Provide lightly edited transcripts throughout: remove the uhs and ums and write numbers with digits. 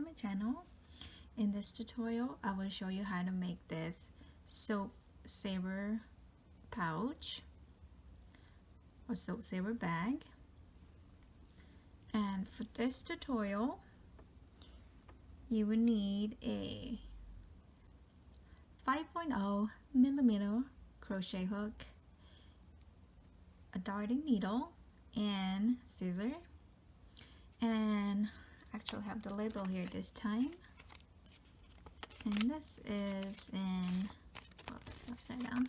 my channel. In this tutorial, I will show you how to make this soap saver pouch or soap saver bag. And for this tutorial, you will need a 5.0 millimeter crochet hook, a darting needle, and scissor. And actually have the label here this time. And this is in, whoops, upside down,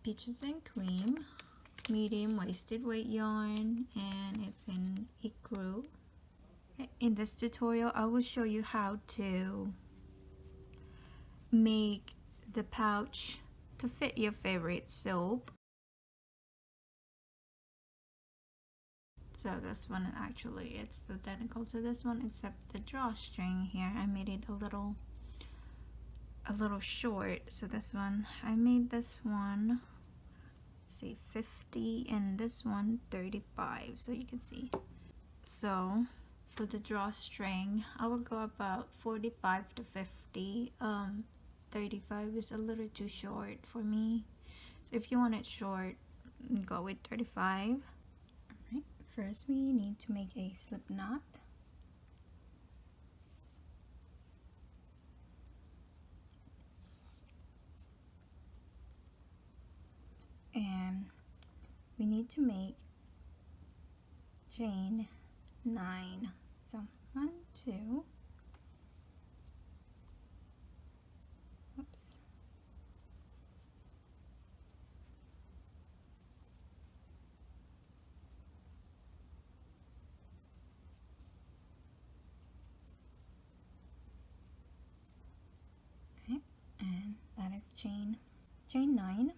Peaches and Cream, medium wasted weight yarn, and it's in Ecru. In this tutorial, I will show you how to make the pouch to fit your favorite soap. So this one, actually it's identical to this one except the drawstring here, I made it a little short. So this one, I made this one, let's see, 50, and this one 35, so you can see. So for the drawstring, I will go about 45 to 50. 35 is a little too short for me. So if you want it short, go with 35. Alright, first we need to make a slip knot. And we need to make chain 9. So 1, 2, oops, okay, and that is chain 9,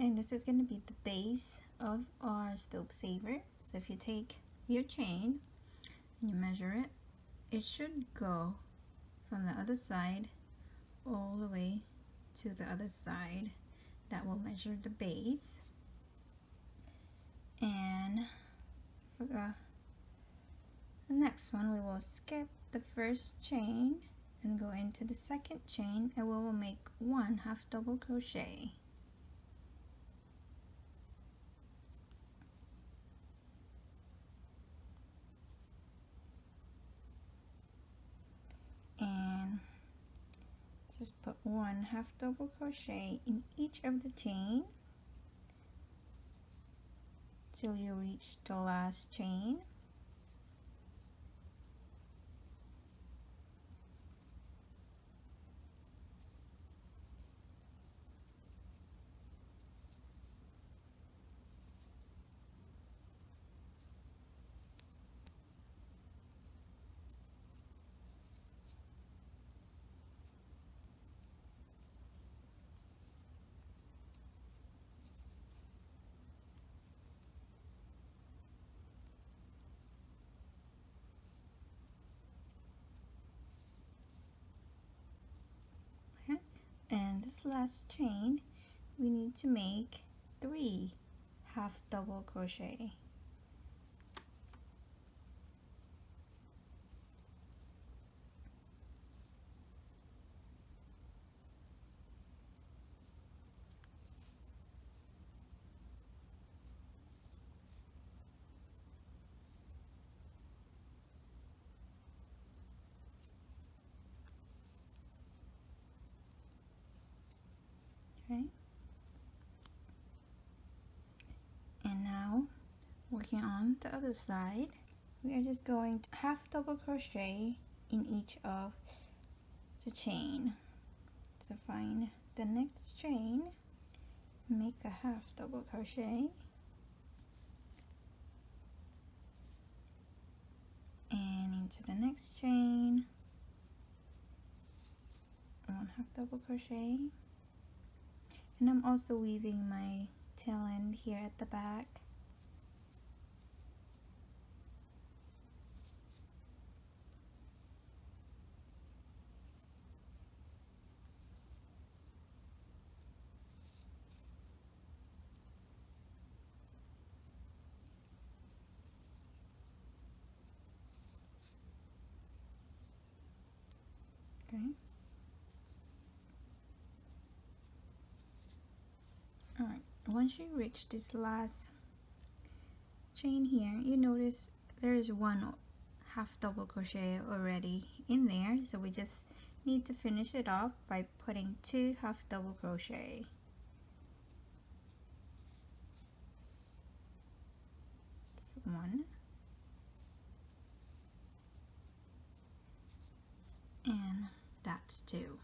and this is going to be the base of our soap saver. So if you take your chain and you measure it, it should go from the other side all the way to the other side. That will measure the base. And for the next one, we will skip the first chain and go into the second chain, and we will make 1 half double crochet. And just put 1 half double crochet in each of the chain till you reach the last chain. And this last chain, we need to make 3 half double crochet. Okay. And now, working on the other side, we are just going to half double crochet in each of the chain. So find the next chain, make a half double crochet, and into the next chain, 1 half double crochet. And I'm also weaving my tail end here at the back. Okay. Alright, once you reach this last chain here, you notice there is one half double crochet already in there, so we just need to finish it off by putting 2 half double crochet. That's 1 and that's 2.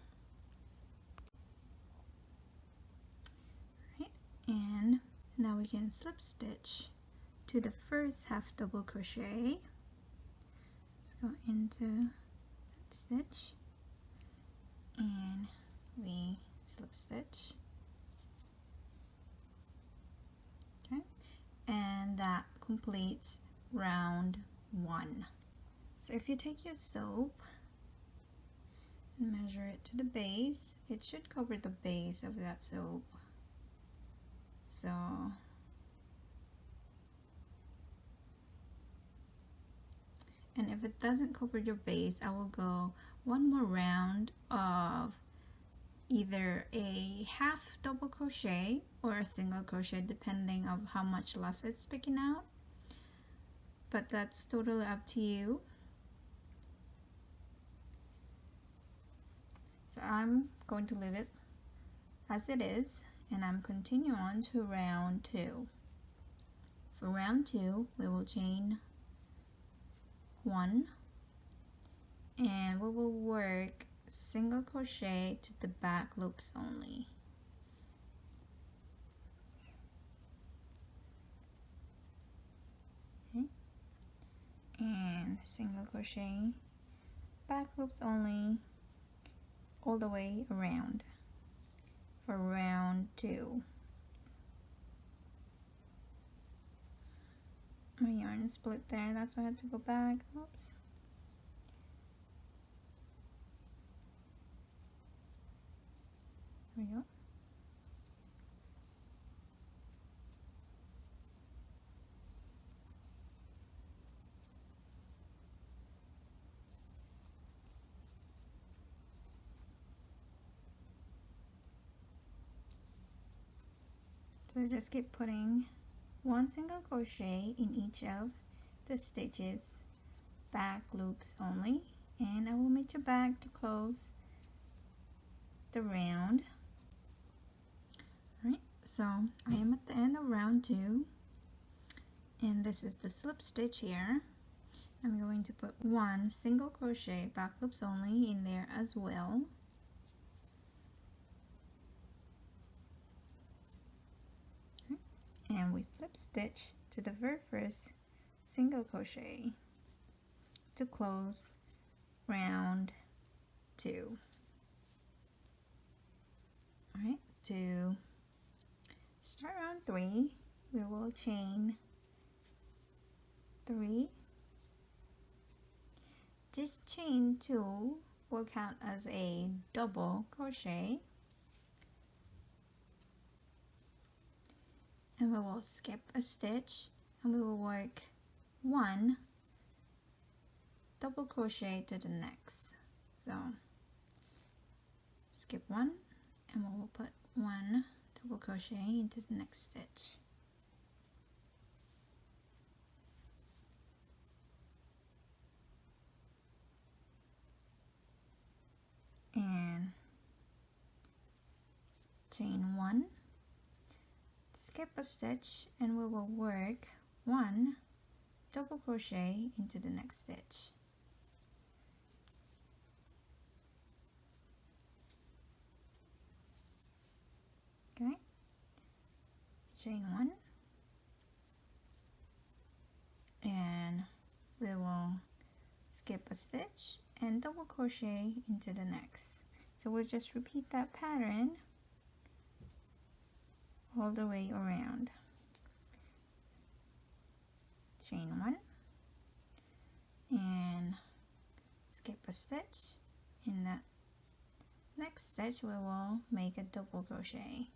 Right, and now we can slip stitch to the first half double crochet. Let's go into that stitch and we slip stitch. Okay, and that completes round 1. So if you take your soap and measure it to the base, it should cover the base of that soap. So and if it doesn't cover your base, I will go one more round of either a half double crochet or a single crochet, depending on how much left it's sticking out, but that's totally up to you. So I'm going to leave it as it is, and I'm continuing on to round 2. For round 2, we will chain 1 and we will work single crochet to the back loops only. Okay. And single crochet back loops only all the way around for round 2. My yarn is split there, that's why I had to go back. Oops. There we go. So just keep putting 1 single crochet in each of the stitches, back loops only, and I will meet you back to close the round. Alright, so I am at the end of round 2, and this is the slip stitch here. I'm going to put 1 single crochet back loops only in there as well. And we slip stitch to the very first single crochet to close round 2. Alright, to start round 3, we will chain 3. This chain 2 will count as a double crochet, and we will skip a stitch and we will work 1 double crochet to the next. So skip 1 and we will put 1 double crochet into the next stitch. And chain 1, skip a stitch, and we will work 1 double crochet into the next stitch. Okay, chain 1, and we will skip a stitch and double crochet into the next. So we'll just repeat that pattern all the way around. Chain 1 and skip a stitch. In that next stitch we will make a double crochet.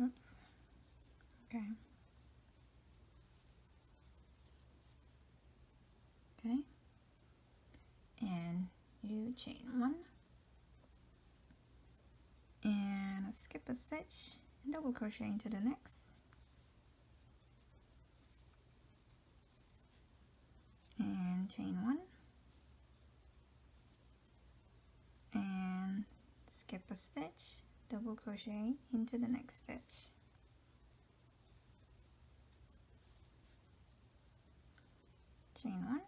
Oops. Okay. Okay. And you chain 1 and skip a stitch and double crochet into the next, and chain 1 and skip a stitch, double crochet into the next stitch, chain 1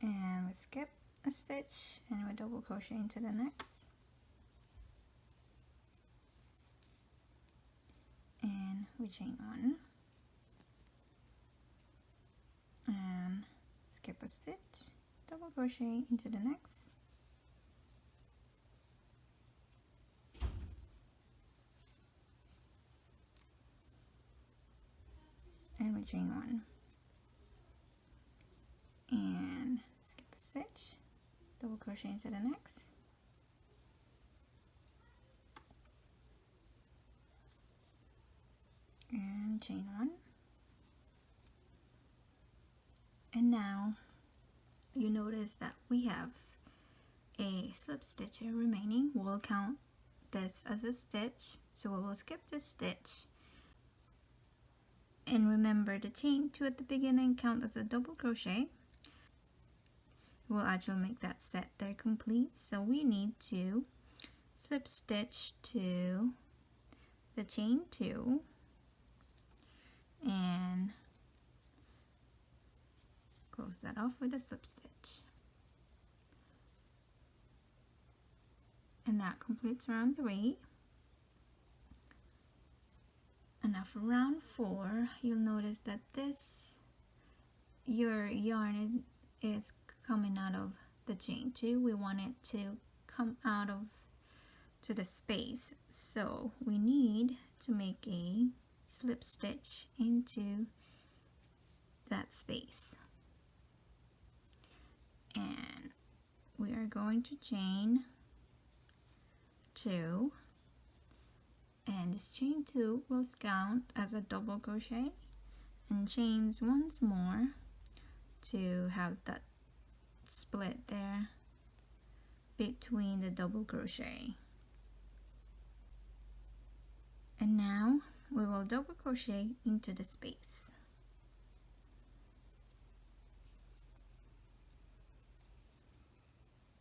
and we skip a stitch and we double crochet into the next, and we chain 1 and skip a stitch, double crochet into the next, and we chain 1 and skip a stitch, double crochet into the next, and chain 1. And now you notice that we have a slip stitch here remaining. We'll count this as a stitch, so we will skip this stitch, and remember the chain 2 at the beginning count as a double crochet. We'll actually make that set there complete, so we need to slip stitch to the chain 2 and close that off with a slip stitch, and that completes round 3. And now for round 4, you'll notice that your yarn is coming out of the chain 2. We want it to come out of to the space, so we need to make a slip stitch into that space, and we are going to chain 2, and this chain 2 will count as a double crochet, and chains once more to have that split there between the double crochet. And now we will double crochet into the space,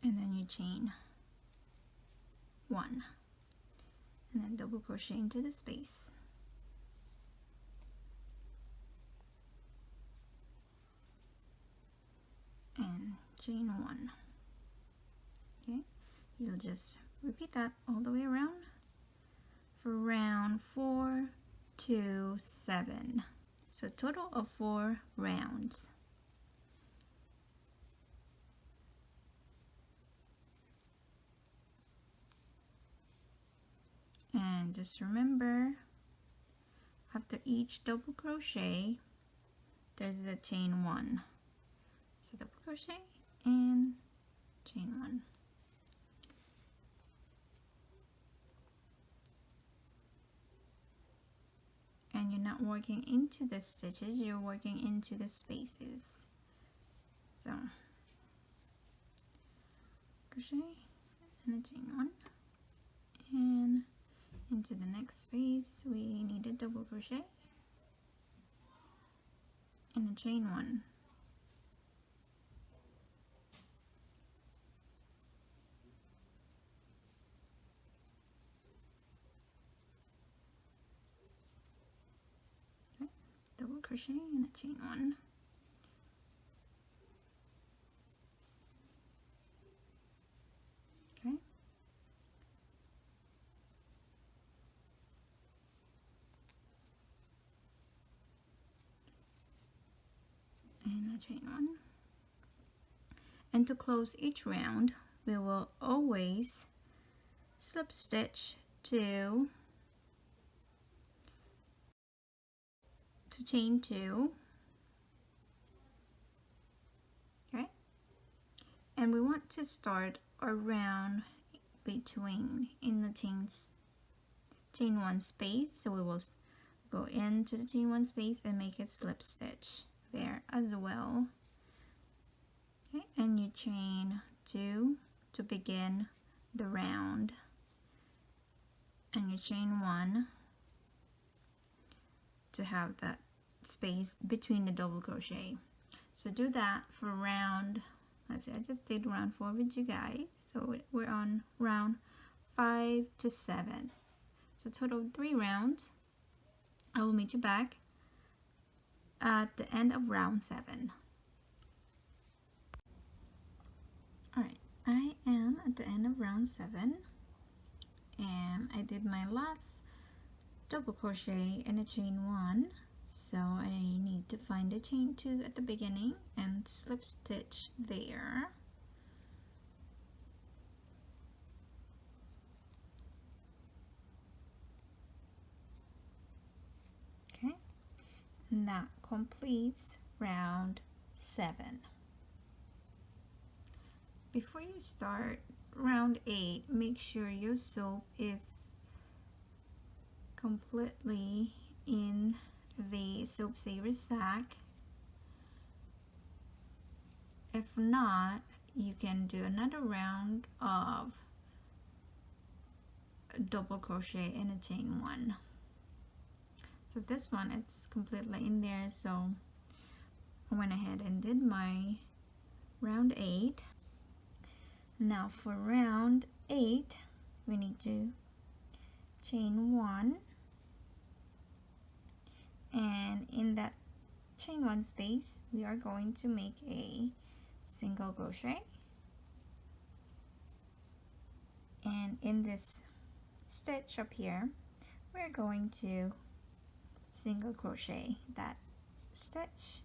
and then you chain 1 and then double crochet into the space, and chain 1. Okay, you'll just repeat that all the way around for round 4 to 7, so total of 4 rounds. And just remember, after each double crochet there's a chain 1, so double crochet and chain 1. And you're not working into the stitches, you're working into the spaces. So crochet and a chain 1, and into the next space we need a double crochet and a chain 1. Okay, double crochet and a chain 1. Okay, and a chain 1. And to close each round we will always slip stitch to chain 2. Okay, and we want to start around between in the chain 1 space, so we will go into the chain 1 space and make it slip stitch there as well. Okay, and you chain 2 to begin the round, and you chain 1 to have that space between the double crochet. So do that for round, let's see, I just did round 4 with you guys, so we're on round 5 to 7, so total of 3 rounds. I will meet you back at the end of round 7. Alright, I am at the end of round 7, and I did my last double crochet in a chain 1, so I need to find a chain 2 at the beginning and slip stitch there. Okay, and that completes round 7. Before you start round 8, make sure your soap is completely in the soap saver sack. If not, you can do another round of double crochet in a chain 1. So this one, it's completely in there, so I went ahead and did my round 8. Now for round 8, we need to chain 1, and in that chain 1 space we are going to make a single crochet, and in this stitch up here we're going to single crochet that stitch,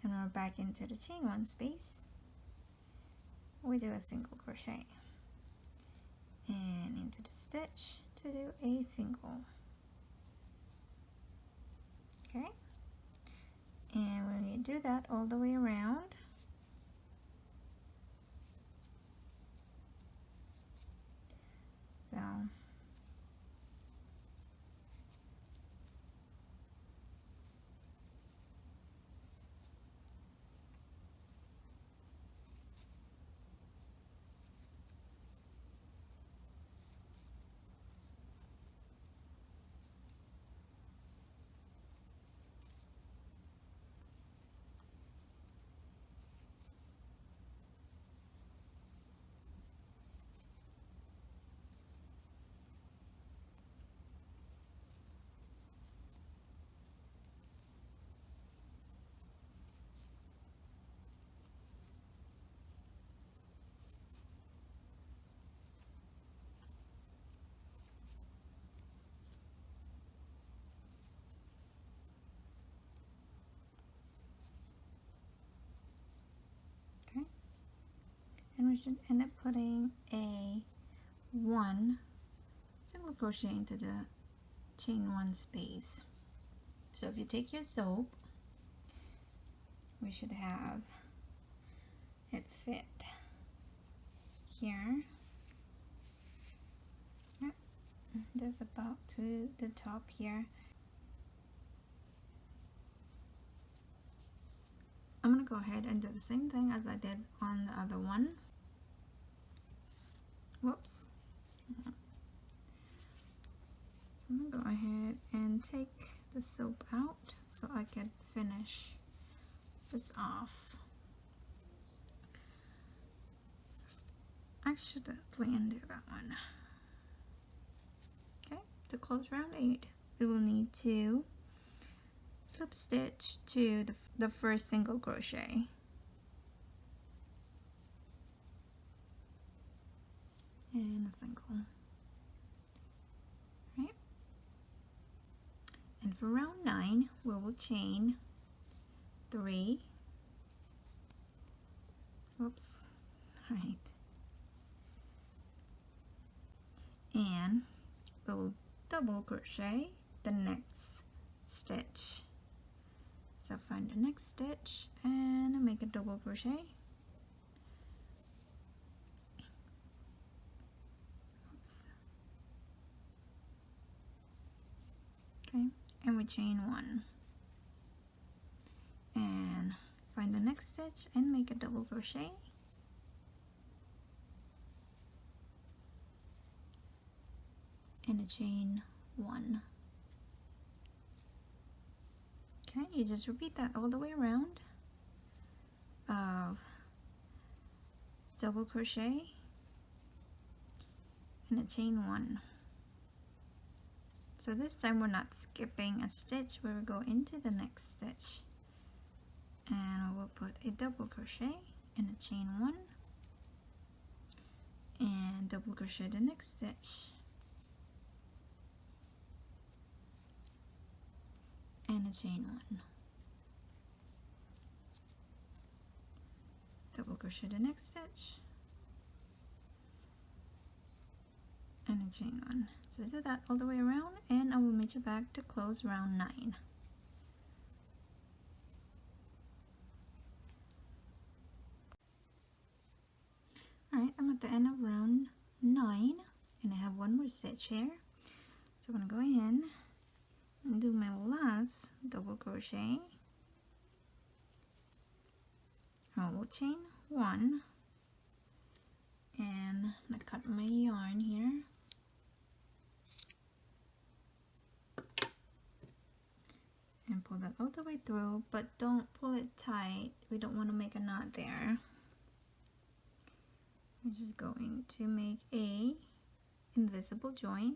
and we're back into the chain 1 space. We do a single crochet and into the stitch to do a single. Okay, and we're going to do that all the way around. So and we should end up putting a 1 single crochet into the chain 1 space. So if you take your soap, we should have it fit here, just about to the top here. I'm going to go ahead and do the same thing as I did on the other one. Whoops. So I'm going to go ahead and take the soap out so I can finish this off. So I should definitely undo that one. Okay, to close round 8, we will need to slip stitch to the first single crochet. And a single. Right? And for round 9, we will chain 3. Whoops. Right. And we will double crochet the next stitch. So find the next stitch and make a double crochet. Okay, and we chain 1 and find the next stitch and make a double crochet, and a chain 1. Okay, you just repeat that all the way around of double crochet and a chain 1. So this time we're not skipping a stitch, we will go into the next stitch, and we'll put a double crochet and a chain 1 and double crochet the next stitch and a chain 1, double crochet the next stitch and a chain 1. So do that all the way around, and I will meet you back to close round 9. Alright, I'm at the end of round 9 and I have one more stitch here. So I'm going to go in and do my last double crochet. I will chain 1 and I'm going to cut my yarn here. And pull that all the way through, but don't pull it tight. We don't want to make a knot there. I'm just going to make a invisible join.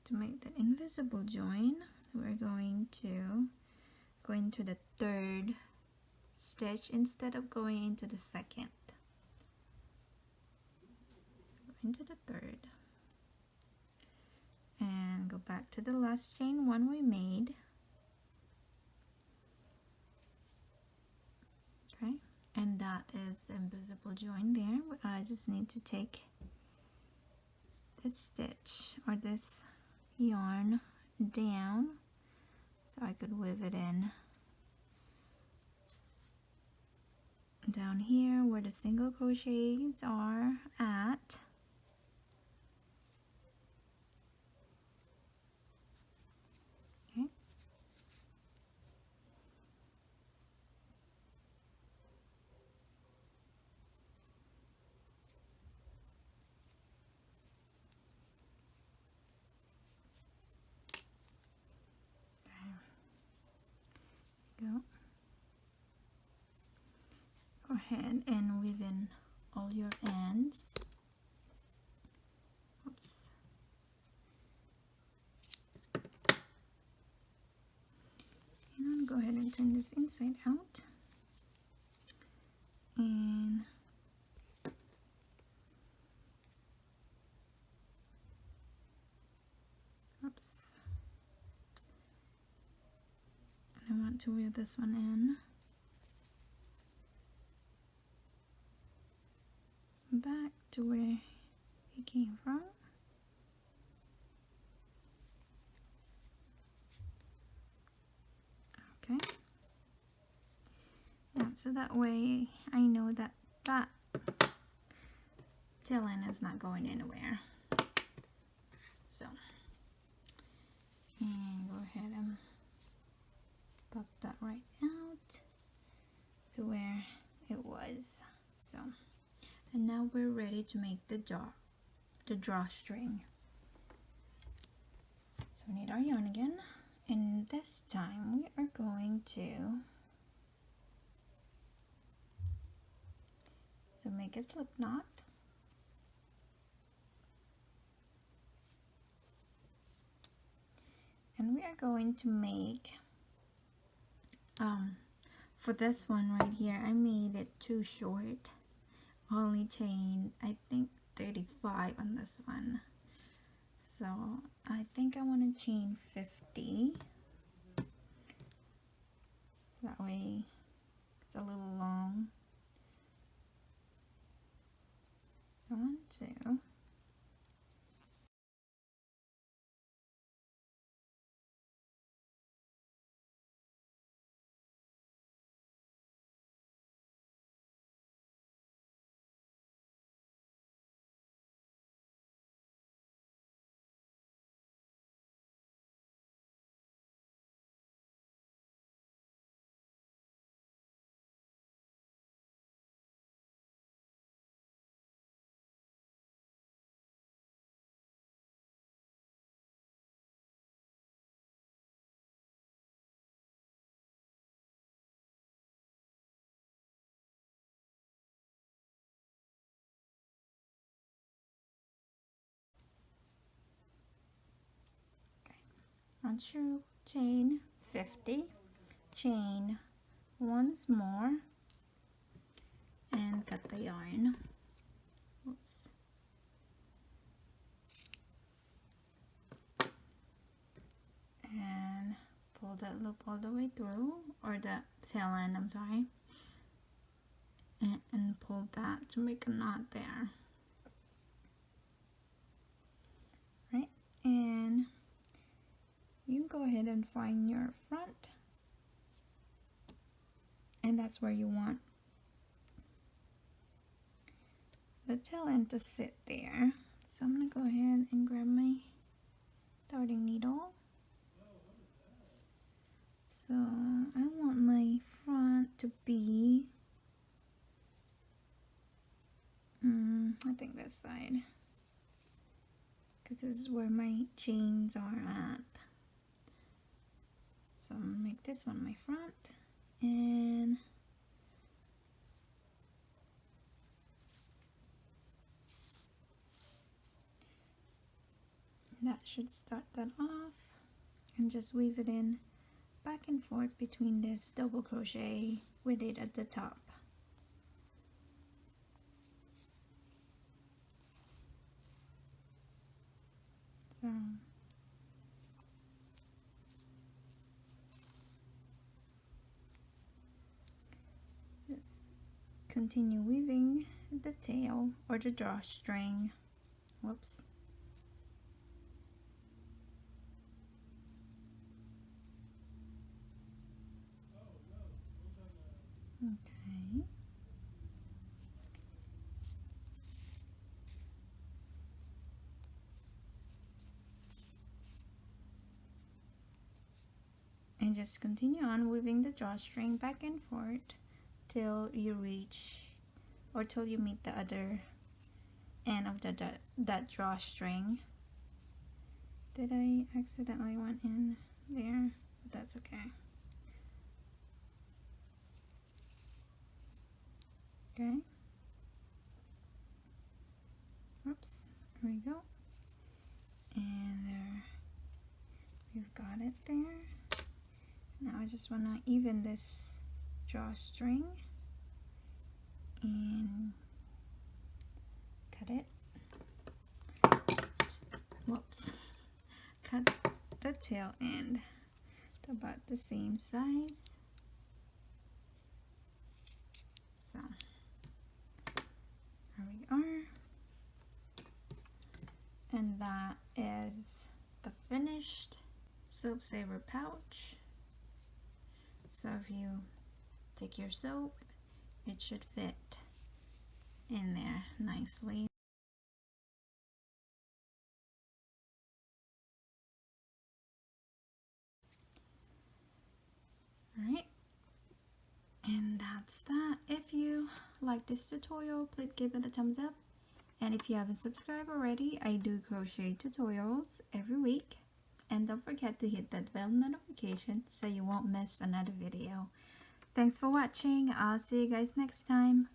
To make the invisible join, we're going to go into the 3rd stitch instead of going into the 2nd. Go into the 3rd. And go back to the last chain 1 we made. Okay, and that is the invisible join there. I just need to take this stitch or this yarn down so I could weave it in down here where the single crochets are at. Go ahead and weave in all your ends. Oops. And go ahead and turn this inside out. And oops. And I want to weave this one in. Back to where it came from. Okay. Yeah, so that way I know that that tail end is not going anywhere. So, and go ahead and pop that right out to where it was. So. And now we're ready to make the drawstring. So we need our yarn again, and this time we are going to make a slip knot. And we are going to make for this one right here, I made it too short. Only chain I think 35 on this one, so I think I want to chain 50, that way it's a little long. So 1, 2, front chain 50, chain once more, and cut the yarn. Oops. And pull that loop all the way through, or the tail end, I'm sorry, and pull that to make a knot there. Right, and you can go ahead and find your front, and that's where you want the tail end to sit there. So I'm gonna go ahead and grab my darting needle. So I want my front to be, I think this side, because this is where my chains are at. So I'm gonna make this one my front, and that should start that off, and just weave it in back and forth between this double crochet with it at the top. So just continue weaving the tail or the drawstring. Whoops. Okay. And just continue on weaving the drawstring back and forth till you reach, or till you meet the other end of that drawstring. Did I accidentally went in there? But that's okay. Okay. Oops. There we go. And there, we've got it there. Now I just want to even this drawstring and cut it. Whoops. Cut the tail end to about the same size. So there we are. And that is the finished soap saver pouch. So if you take your soap, it should fit in there nicely. Alright, and that's that. If you like this tutorial, please give it a thumbs up. And if you haven't subscribed already, I do crochet tutorials every week. And don't forget to hit that bell notification so you won't miss another video. Thanks for watching. I'll see you guys next time.